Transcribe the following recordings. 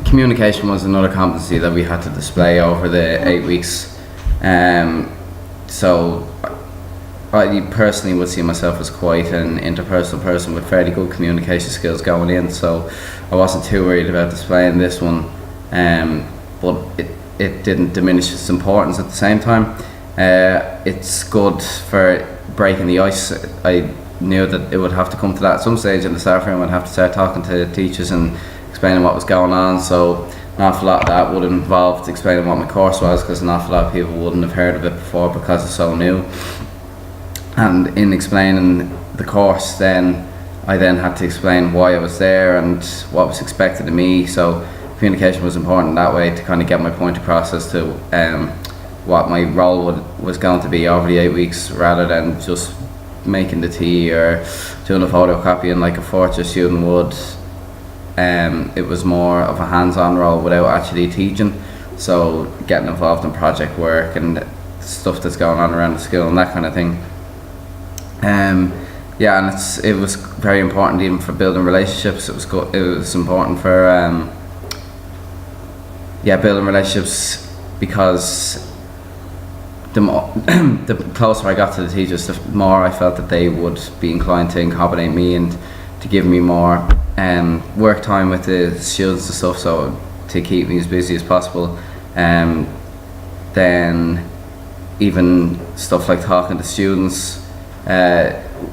communication was another competency that we had to display over the 8 weeks. So I personally would see myself as quite an interpersonal person with fairly good communication skills going in, so I wasn't too worried about displaying this one, but it didn't diminish its importance at the same time. It's good for breaking the ice. I knew that it would have to come to that at some stage in the staff room. I'd have to start talking to teachers and explaining what was going on, so an awful lot of that would involve explaining what my course was, because an awful lot of people wouldn't have heard of it before because it's so new. And in explaining the course, then I had to explain why I was there and what was expected of me. So communication was important that way, to kind of get my point across as to what my role was going to be over the 8 weeks, rather than just making the tea or doing a photocopying like a fourth year student would. It was more of a hands-on role without actually teaching, so getting involved in project work and stuff that's going on around the school and that kind of thing. And it was very important even for building relationships. It was important for building relationships, because the closer I got to the teachers, the more I felt that they would be inclined to accommodate me and to give me more work time with the students and stuff, so to keep me as busy as possible. Then even stuff like talking to students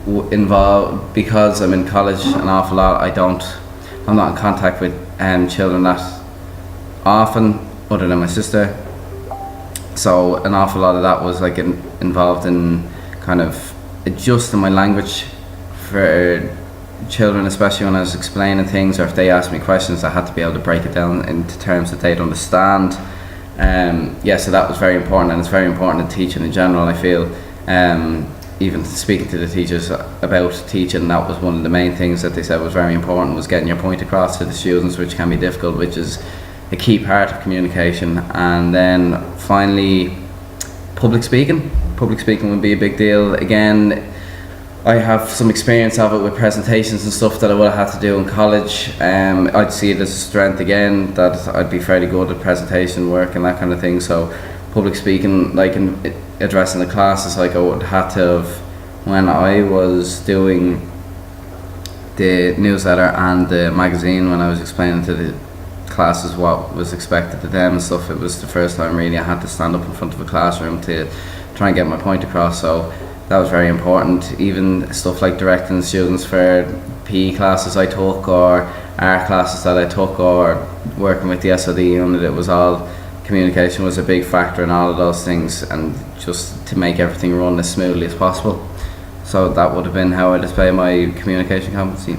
involved, because I'm in college an awful lot. I'm not in contact with children that often, other than my sister, so an awful lot of that was like involved in kind of adjusting my language for children, especially when I was explaining things, or if they asked me questions, I had to be able to break it down into terms that they'd understand. So that was very important, and it's very important in teaching in general, I feel. Even speaking to the teachers about teaching, that was one of the main things that they said was very important, was getting your point across to the students, which can be difficult, which is a key part of communication. And then finally, public speaking would be a big deal. Again, I have some experience of it with presentations and stuff that I would have had to do in college. I'd see it as a strength again, that I'd be fairly good at presentation work and that kind of thing. So public speaking, like in addressing the classes, like I would have to have, when I was doing the newsletter and the magazine, when I was explaining to the classes what was expected of them and stuff, it was the first time really I had to stand up in front of a classroom to try and get my point across. So that was very important. Even stuff like directing students for PE classes I took, or art classes that I took, or working with the SOD unit, it was all, communication was a big factor in all of those things, and just to make everything run as smoothly as possible. So that would have been how I display my communication competency.